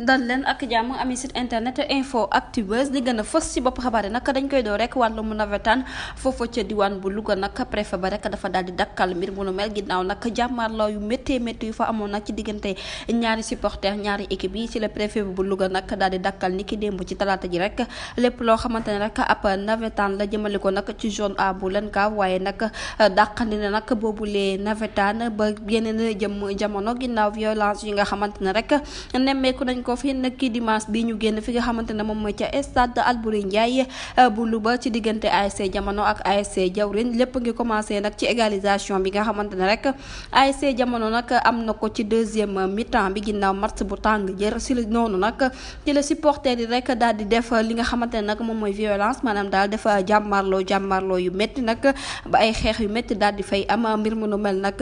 dal leen ak jàmm ami site internet info actubuzz li gën a fës ci bopp xabaar yi nag dañ koy doo rek wàllum nawetaan foofa ca diwaan bu Louga nag préfet ba rek dafa daal di dakkal mbir mu nu mel ginnaaw nag jàmmaarloo yu métti yu fa amoon nag ci diggante ñaari supporters ñaari équipe yi ci la préfet bu Louga nag daal di dakkal ni ki démb ci talaata ji rek lépp loo xamante ne rek ab nawetaan la jëmale ko nag ci zone A bu leen kaaw waaye nag dàqandi na nag boobulee nawetaan ba yeneen jëm jamono ginnaaw violence yi nga xamante ne rek nemmeeku nañ ko fi nag ki dimanche bi ñu génn fi nga xamante ne moom mooy ca stade Albouri Ndiaye bu Louga ci diggante ASC Jamono ak ASC Jawrin lépp ngi commencé nag ci égalisation bi nga xamante ne rek ASC Jamono nag am na ko ci deuxième mi-temps bi ginnaaw match bu tàng jër si la noonu nag ci la supporter yi rek daal di def li nga xamante ne nag moom mooy violence maanaam daal def jàmmarloo yu métti nag ba ay xeex yu métti daal di fay am mbir mu nu mel nag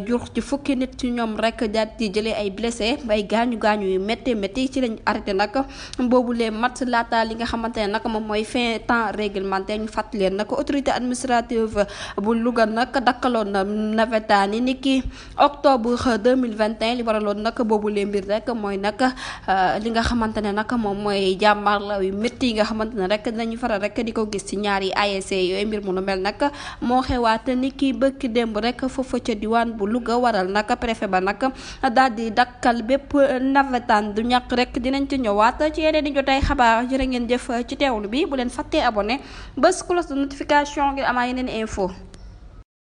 jur ci fukki nit ci ñoom rek daal di jëlee ay blessé ay gaañu yu métti ci lañ arrêté nag boobu les match laata li nga xamante ne nag moom mooy fin temps réglementaire ñu fàttali leen nag autorité administrative bu Louga nag dakkaloon na nawetaan yi ni ki octobre 2021 li waraloon nag boobu les mbir rek mooy nag li nga xamante ne nag moom mooy jàmmarloo yu métti yi nga xamante ne rek dinañu faral rek di ko gis ci ñaari ASC yooyu mbir mu nu mel nag moo xewaat ni ki bëkk démb rek foofa ca diwaan bu Louga waral nag préfet ba nag daal di dakkal bépp nawetaan du ñàkk rek dinañ ci ñëwaat ci yeneen di jotaay xabaar jërë ngeen jëf ci teewlu bi bu leen fàttee abonné bés cloche de notification ngir amaa yeneen info